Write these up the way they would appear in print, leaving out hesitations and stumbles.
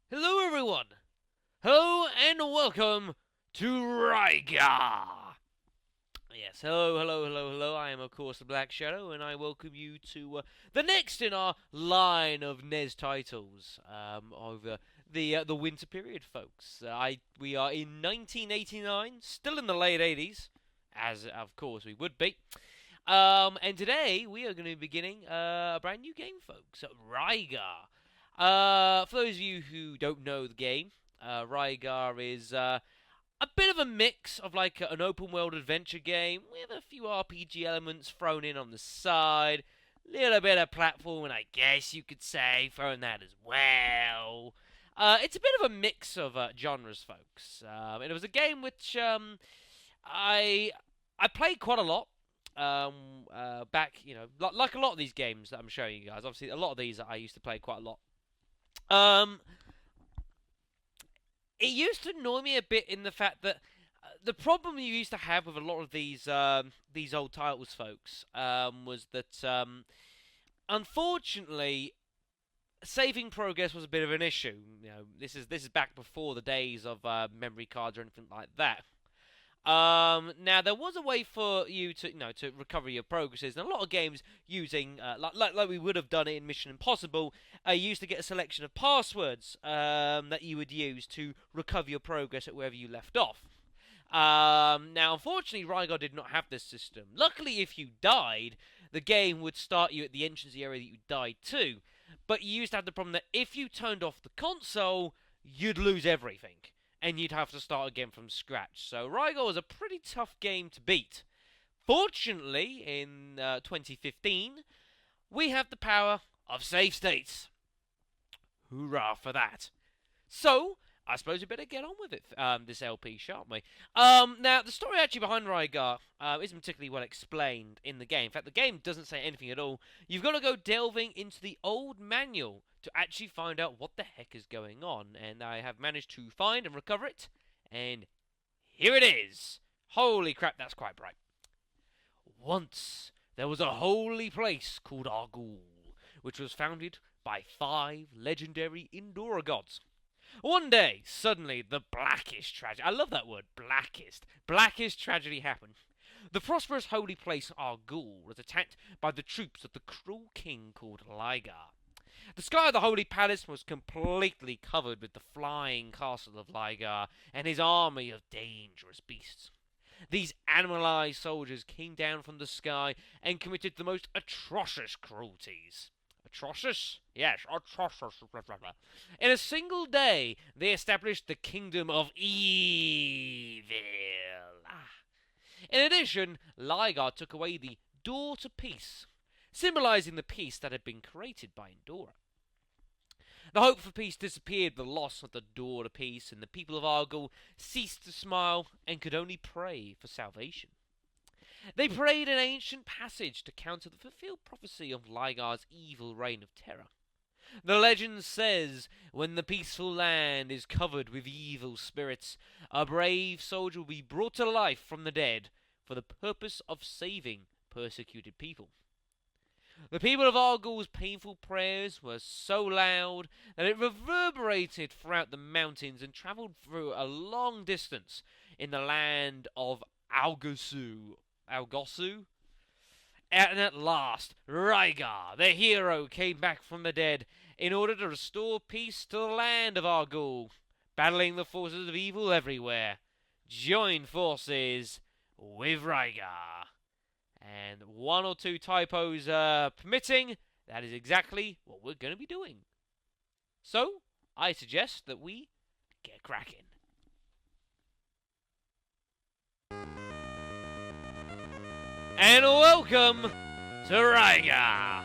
Hello, everyone. Hello, and welcome to Rygar. Yes, hello. I am, of course, the Black Shadow, and I welcome you to the next in our line of NES titles over the winter period, folks. We are in 1989, still in the late 80s, as of course we would be. And today we are going to be beginning a brand new game, folks. Rygar. For those of you who don't know the game, Rygar is a bit of a mix of like an open world adventure game with a few RPG elements thrown in on the side. Little bit of platforming, I guess you could say, thrown that as well. It's a bit of a mix of genres, folks. And it was a game which I I played quite a lot. Back, like a lot of these games that I'm showing you guys. Obviously, a lot of these I used to play quite a lot. Um, it used to annoy me a bit in the fact that the problem you used to have with a lot of these old titles, folks, was that unfortunately saving progress was a bit of an issue. This is back before the days of memory cards or anything like that. Now there was a way for you to, to recover your progresses, and a lot of games using, like we would have done it in Mission Impossible, you used to get a selection of passwords that you would use to recover your progress at wherever you left off. Now, unfortunately, Rygar did not have this system. Luckily, if you died, the game would start you at the entrance of the area that you died to. But you used to have the problem that if you turned off the console, you'd lose everything and you'd have to start again from scratch. So Rygar was a pretty tough game to beat. Fortunately, in 2015, we have the power of save states. Hoorah for that. So, I suppose we better get on with it, this LP, shan't we? Now, the story actually behind Rygar isn't particularly well explained in the game. In fact, the game doesn't say anything at all. You've got to go delving into the old manual to actually find out what the heck is going on. And I have managed to find and recover it. And here it is. Holy crap, that's quite bright. Once, there was a holy place called Argool, which was founded by 5 legendary Indora gods. One day, suddenly, the blackest tragedy. I love that word, blackest. Blackest tragedy happened. The prosperous holy place Argool was attacked by the troops of the cruel king called Ligar. The sky of the holy palace was completely covered with the flying castle of Ligar and his army of dangerous beasts. These animalized soldiers came down from the sky and committed the most atrocious cruelties. Atrocious? Yes, atrocious. In a single day, they established the kingdom of evil. In addition, Ligar took away the door to peace, symbolizing the peace that had been created by Indora. The hope for peace disappeared with the loss of the door to peace, and the people of Argool ceased to smile and could only pray for salvation. They prayed an ancient passage to counter the fulfilled prophecy of Ligar's evil reign of terror. The legend says, when the peaceful land is covered with evil spirits, a brave soldier will be brought to life from the dead for the purpose of saving persecuted people. The people of Argool's painful prayers were so loud that it reverberated throughout the mountains and travelled through a long distance in the land of Algosu. And at last, Rygar, the hero, came back from the dead in order to restore peace to the land of Argool, battling the forces of evil everywhere. Join forces with Rygar. And one or two typos permitting, that is exactly what we're going to be doing. So, I suggest that we get cracking. And welcome to Rygar.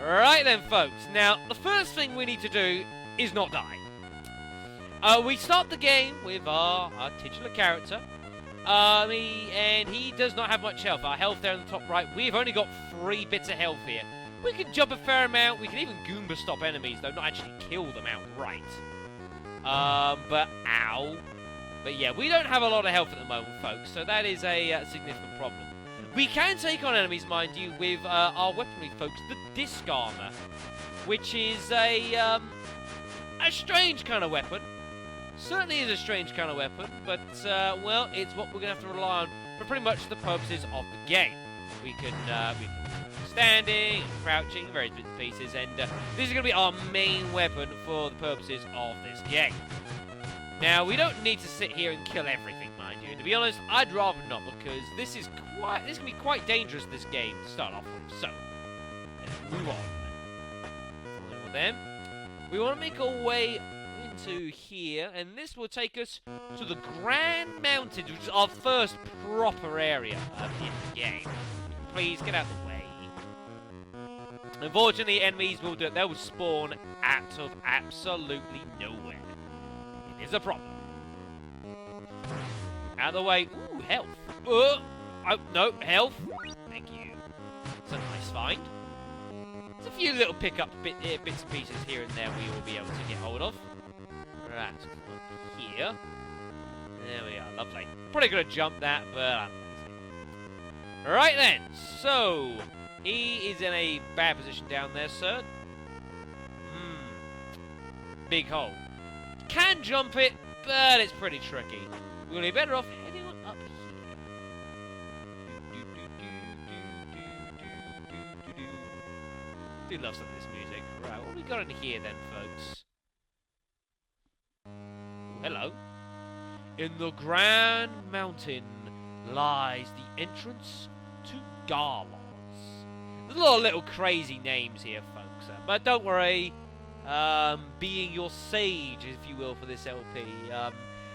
Right then, folks. Now, the first thing we need to do is not die. We start the game with our titular character. He does not have much health. Our health there in the top right, we've only got 3 bits of health here. We can jump a fair amount. We can even Goomba stop enemies, though not actually kill them outright. But ow. But yeah, we don't have a lot of health at the moment, folks, so that is a significant problem. We can take on enemies, mind you, with our weaponry, folks, the disc armor, which is a a strange kind of weapon. Certainly is a strange kind of weapon, but, well, it's what we're going to have to rely on for pretty much the purposes of the game. We can standing, and crouching, various bits and pieces, and this is going to be our main weapon for the purposes of this game. Now, we don't need to sit here and kill everything, mind you. To be honest, I'd rather not, because this can be quite dangerous, this game, to start off with. So, let's move on. Then, we want to make our way into here, and this will take us to the Grand Mountains, which is our first proper area in the game. Please, get out of the way. Unfortunately, enemies they will spawn out of absolutely nowhere. It is a problem. Out of the way. Ooh, health. Oh, no, health. Thank you. It's a nice find. There's a few little bits and pieces here and there we will be able to get hold of. Right, here. There we are, lovely. Probably gonna jump that, but right then, so he is in a bad position down there, sir. Big hole. Can jump it, but it's pretty tricky. We're gonna be better off heading on up here. Do love some of this music. Right, what have we got in here then, folks? Hello. In the Grand Mountain lies the entrance to Garlos. There's a lot of little crazy names here, folks. But don't worry. Being your sage, if you will, for this LP.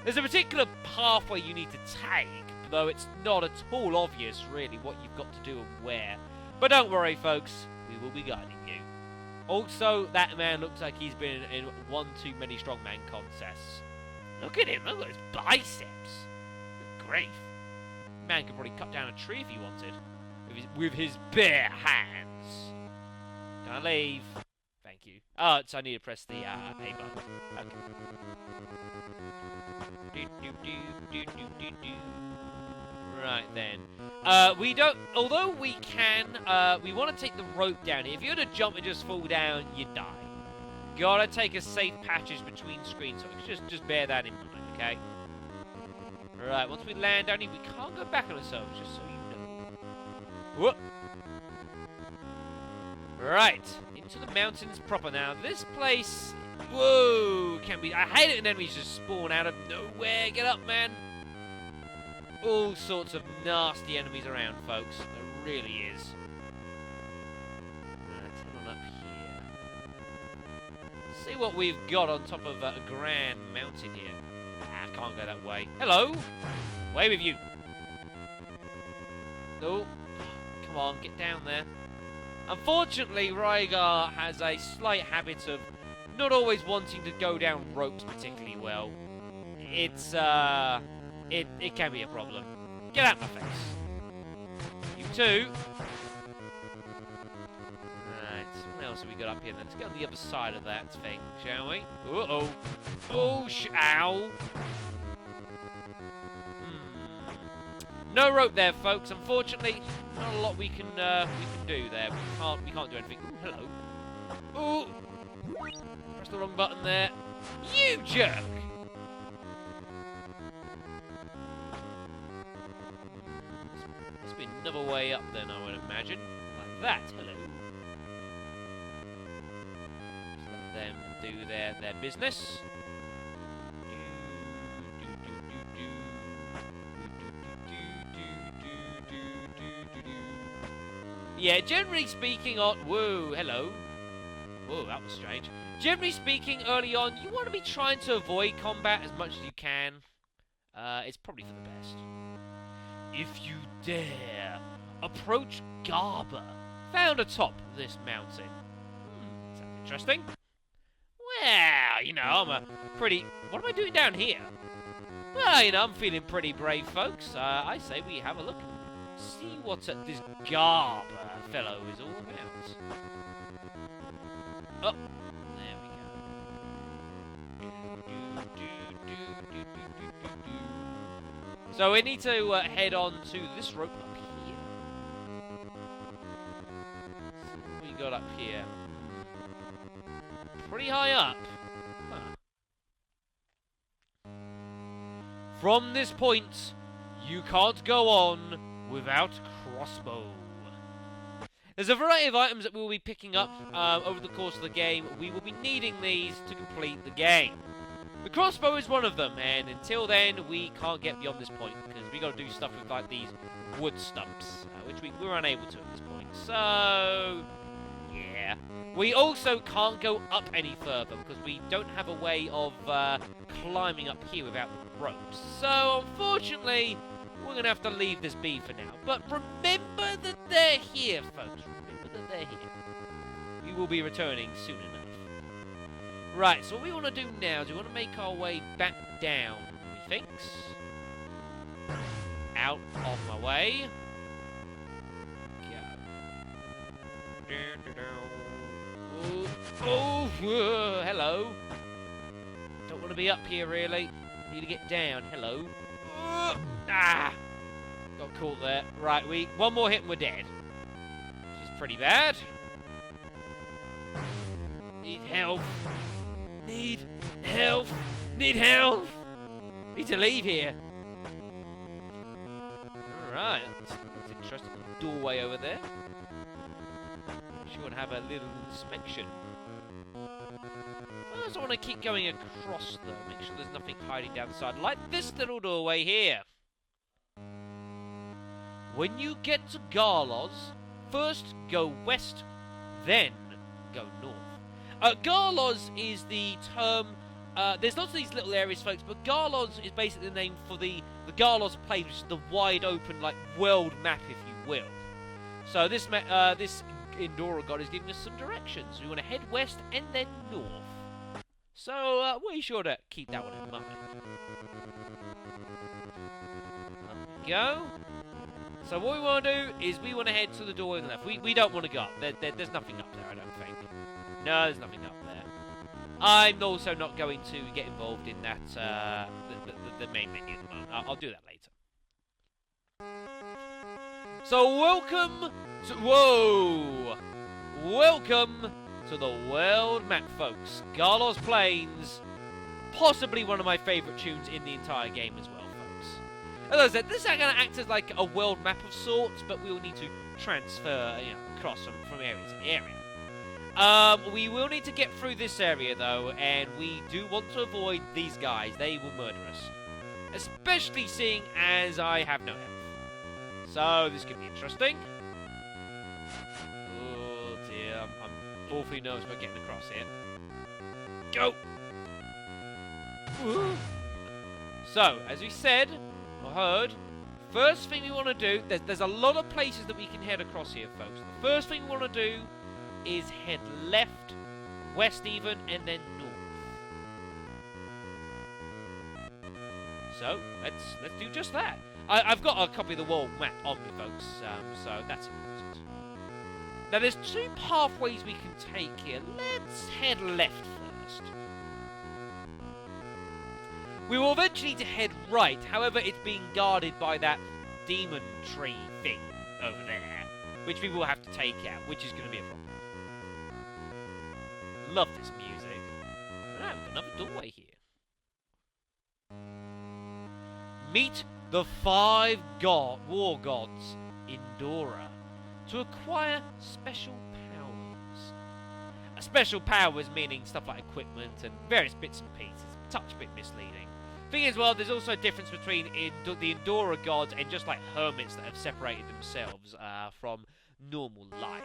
There's a particular pathway you need to take, though it's not at all obvious, really, what you've got to do and where. But don't worry, folks. We will be guiding you. Also, that man looks like he's been in one too many strongman contests. Look at him, look at his biceps. Good grief. Man could probably cut down a tree if he wanted. With his bare hands. Can I leave? Thank you. Oh, so I need to press the A button. Okay. Right then. We don't, although we can, we want to take the rope down here. If you were to jump and just fall down, you die. Gotta take a safe passage between screens, so just bear that in mind, okay? Right, once we land down here, we can't go back on ourselves, just so you know. Whoop! Right, into the mountains proper now. This place, whoa, can be, I hate it when enemies just spawn out of nowhere. Get up, man. All sorts of nasty enemies around, folks. There really is. Right, on up here. See what we've got on top of a Grand Mountain here. Ah, can't go that way. Hello! Away with you! Oh, come on, get down there. Unfortunately, Rygar has a slight habit of not always wanting to go down ropes particularly well. It's, it can be a problem. Get out my face. You too. Right, what else have we got up here then? Let's get on the other side of that thing, shall we? Uh-oh. Oh, ow. No rope there, folks. Unfortunately, not a lot we can do there. We can't do anything. Ooh, hello. Ooh. Press the wrong button there. You jerk. Must be another way up then, I would imagine. Like that. Hello. Just let them do their business. Yeah, generally speaking whoa, hello. Whoa, that was strange. Generally speaking, early on, you want to be trying to avoid combat as much as you can. It's probably for the best. If you dare, approach Garber, found atop this mountain. Sounds interesting. Well, you know, I'm a pretty... What am I doing down here? Well, you know, I'm feeling pretty brave, folks. I say we have a look. See what this Garber fellow is all about. Oh, there we go. So we need to head on to this rope up here. See what we got up here. Pretty high up. Huh. From this point, you can't go on without crossbow. There's a variety of items that we'll be picking up over the course of the game. We will be needing these to complete the game. The crossbow is one of them, and until then, we can't get beyond this point, because we got to do stuff with, like, these wood stumps, which we're unable to at this point. So, yeah. We also can't go up any further, because we don't have a way of climbing up here without ropes. So, unfortunately, we're going to have to leave this be for now. But remember that they're here, folks. Remember that they're here. We will be returning soon enough. Right, so what we want to do now is we want to make our way back down, methinks. Out of my way. Go. Oh, hello. Don't want to be up here, really. Need to get down. Hello. Got caught there. Right, one more hit and we're dead. Which is pretty bad. Need help. Need help. Need help. Need to leave here. Alright, that's interesting. Doorway over there. Sure, want to have a little inspection. I also want to keep going across though. Make sure there's nothing hiding down the side. Like this little doorway here. When you get to Garlos, first go west, then go north. Garlos is the term. There's lots of these little areas, folks, but Garlos is basically the name for the Garlos Plain, which is the wide open, like, world map, if you will. So this Indora god is giving us some directions. We want to head west and then north. So we're sure to keep that one in mind. Up we go. So what we want to do is we want to head to the door on the left. We don't want to go up. There's nothing up there, I don't think. No, there's nothing up there. I'm also not going to get involved in that, the main menu at the moment. I'll do that later. So welcome to... Whoa! Welcome to the world map, folks. Garlos Plains. Possibly one of my favourite tunes in the entire game as well, folks. As I said, this is going to act as like a world map of sorts, but we will need to transfer, across from area to area. We will need to get through this area, though, and we do want to avoid these guys. They will murder us. Especially seeing as I have no health. So, this could be interesting. Oh, dear. I'm awfully nervous about getting across here. Go! Ooh. So, as we said, or heard, first thing we want to do... There's a lot of places that we can head across here, folks. The first thing we want to do is head left, west even, and then north. So, let's do just that. I've got a copy of the world map on me, folks, so that's important. Now, there's two pathways we can take here. Let's head left first. We will eventually need to head right, however, it's being guarded by that demon tree thing over there, which we will have to take out, which is going to be a problem. Love this music. Right, we've got another doorway here. Meet the 5 war gods in Dora to acquire special powers. Special powers meaning stuff like equipment and various bits and pieces. Touch bit misleading. Thing is, well, there's also a difference between the Indora gods and just like hermits that have separated themselves from normal life,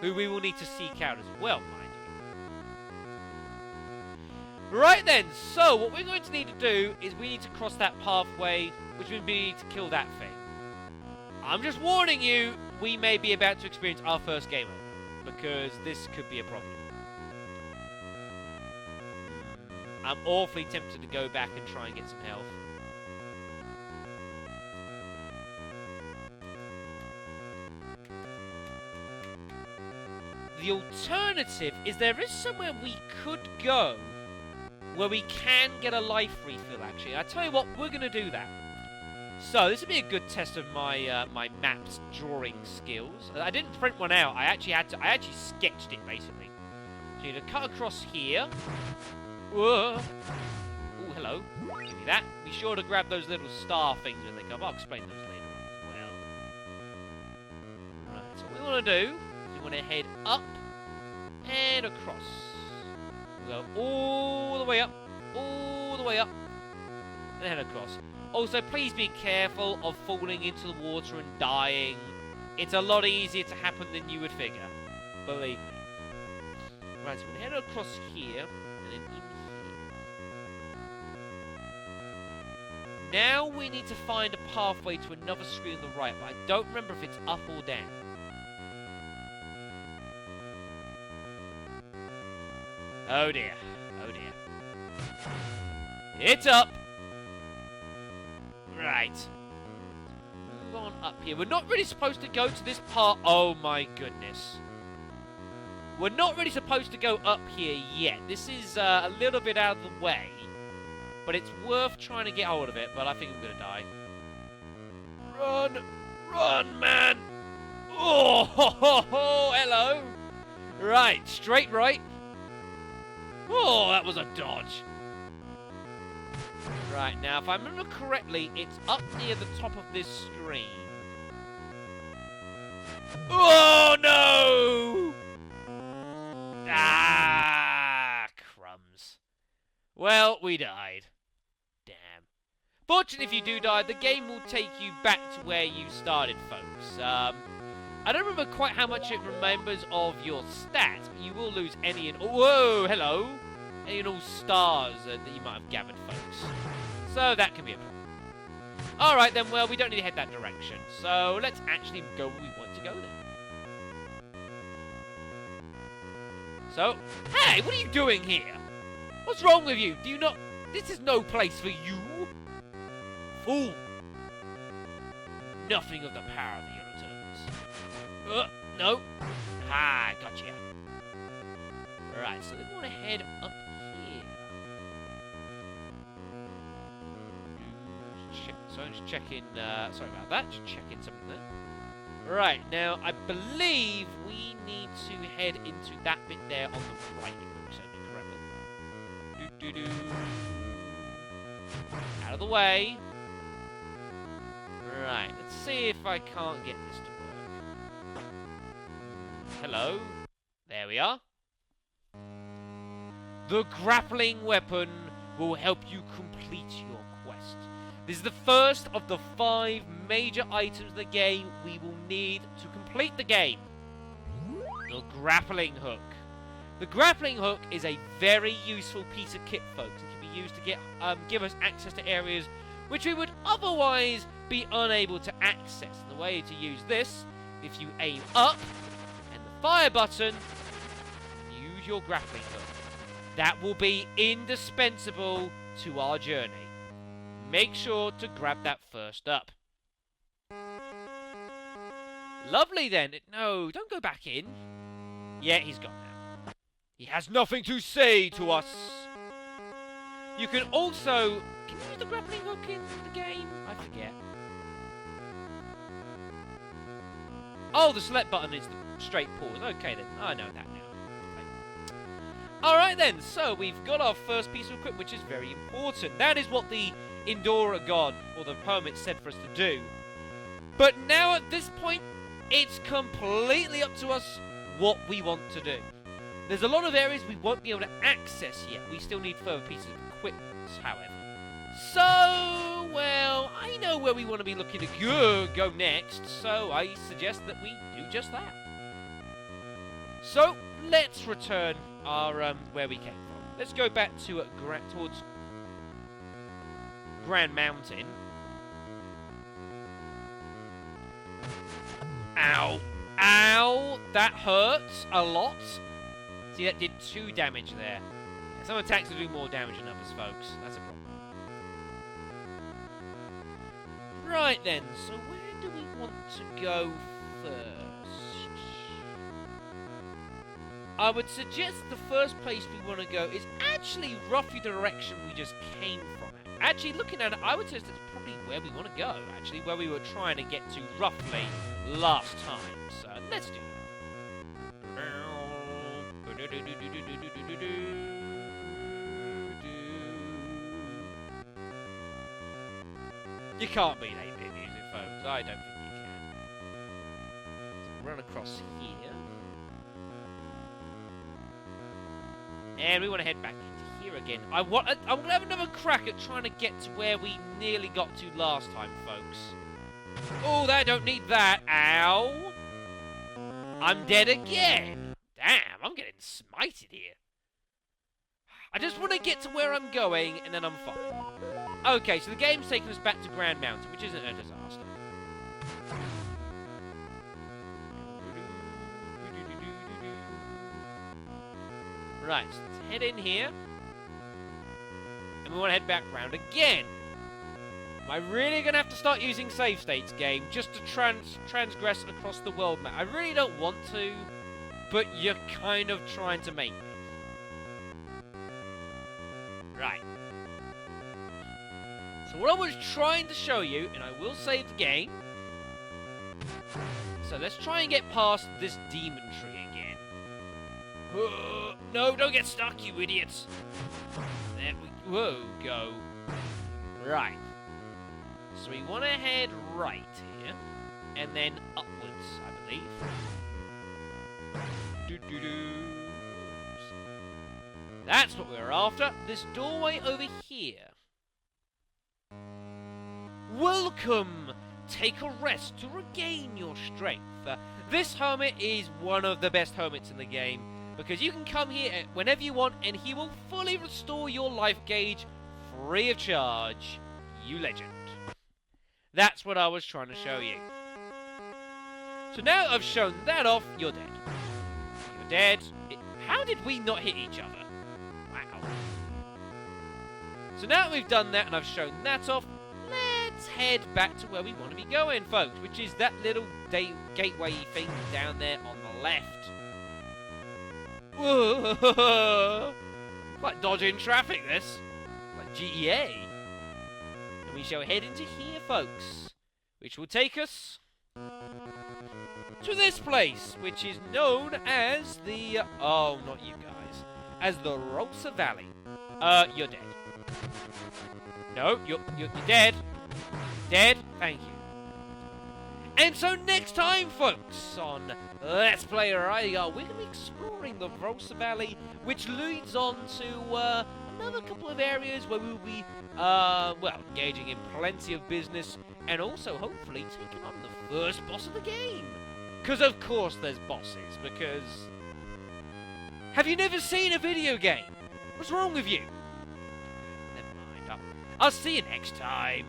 who we will need to seek out as well, mind you. Right then, so what we're going to need to do is we need to cross that pathway, which means we need to kill that thing. I'm just warning you, we may be about to experience our first game over, because this could be a problem. I'm awfully tempted to go back and try and get some health. The alternative is there is somewhere we could go where we can get a life refill, actually. I tell you what, we're going to do that. So, this would be a good test of my my maps drawing skills. I didn't print one out. I actually sketched it, basically. So, you need to cut across here. Whoa. Ooh, hello. Give me that. Be sure to grab those little star things when they come. I'll explain those later on as well. Right, so what we want to do is we want to head up and across. We'll go all the way up, and head across. Also, please be careful of falling into the water and dying. It's a lot easier to happen than you would figure. Believe me. Right, so we're going to head across here, and then in here. Now we need to find a pathway to another screen on the right, but I don't remember if it's up or down. Oh dear. Oh dear. It's up! Right. Move on up here. We're not really supposed to go to this part. Oh my goodness. We're not really supposed to go up here yet. This is a little bit out of the way. But it's worth trying to get hold of it. But I think I'm going to die. Run! Run, man! Oh, ho, ho, ho, hello! Right, straight right. Oh, that was a dodge. Right, now, if I remember correctly, it's up near the top of this stream. Oh, no! Ah, crumbs. Well, we died. Damn. Fortunately, if you do die, the game will take you back to where you started, folks. I don't remember quite how much it remembers of your stats, but you will lose any and... Whoa, hello! Any and all stars that you might have gathered, folks. So that can be a problem. Alright then, well, we don't need to head that direction. So let's actually go where we want to go then. So, hey, what are you doing here? What's wrong with you? Do you not... This is no place for you. Fool. Nothing of the power of the no. Ah, gotcha. Right, so we want to head up here. So I'm just checking, sorry about that, just checking something there. Right, now, I believe we need to head into that bit there on the right, if I'm certainly correctly. Out of the way. Right, let's see if I can't get this to work. Hello. There we are. The grappling weapon will help you complete your quest. This is the first of the 5 major items of the game we will need to complete the game. The grappling hook. The grappling hook is a very useful piece of kit, folks. It can be used to give us access to areas which we would otherwise be unable to access. And the way to use this, if you aim up, fire button, use your grappling hook. That will be indispensable to our journey. Make sure to grab that first up. Lovely then. No, don't go back in. Yeah, he's gone now. He has nothing to say to us. You can also... Can you use the grappling hook in the game? I forget. Oh, the select button is the straight pause. Okay then, I know that now. Okay. Alright then, so we've got our first piece of equipment, which is very important. That is what the Endurer God, or the Hermit, said for us to do. But now at this point, it's completely up to us what we want to do. There's a lot of areas we won't be able to access yet. We still need further pieces of equipment, however. So, well, I know where we want to be looking to go next, so I suggest that we do just that. So, let's return our, where we came from. Let's go back to, towards Grand Mountain. Ow. Ow! That hurts a lot. See, that did 2 damage there. Yeah, some attacks will do more damage than others, folks. That's a problem. Right then, so where do we want to go first? I would suggest the first place we want to go is actually roughly the direction we just came from. Actually, looking at it, I would suggest it's probably where we want to go. Actually, where we were trying to get to roughly last time. So, let's do that. You can't beat 8-bit music, folks. I don't think you can. So run across here. And we want to head back into here again. I'm going to have another crack at trying to get to where we nearly got to last time, folks. Oh, I don't need that. Ow. I'm dead again. Damn, I'm getting smited here. I just want to get to where I'm going, and then I'm fine. Okay, so the game's taking us back to Grand Mountain, which isn't a disaster. Right, so let's head in here. And we want to head back round again. Am I really going to have to start using save states, game, just to transgress across the world map? I really don't want to, but you're kind of trying to make me. Right. So what I was trying to show you, and I will save the game. So let's try and get past this demon tree again. No, don't get stuck, you idiots. There we go. Right. So we want to head right here, and then upwards, I believe. That's what we're after. This doorway over here. Welcome! Take a rest to regain your strength. This hermit is one of the best hermits in the game, because you can come here whenever you want, and he will fully restore your life gauge free of charge. You legend. That's what I was trying to show you. So now I've shown that off, you're dead. You're dead. How did we not hit each other? Wow. So now that we've done that and I've shown that off, let's head back to where we want to be going, folks, which is that little gateway thing down there on the left. Whoa! Like dodging traffic, this. Like GEA. And we shall head into here, folks, which will take us to this place, which is known as the... Oh, not you guys. As the Rosa Valley. You're dead. No, you're dead. Dead? Thank you. And so next time, folks, on Let's Play Rygar, we're going to be exploring the Rosa Valley, which leads on to another couple of areas where we'll be, well, engaging in plenty of business, and also, hopefully, taking on the first boss of the game. Because, of course, there's bosses, because... Have you never seen a video game? What's wrong with you? Never mind. I'll see you next time.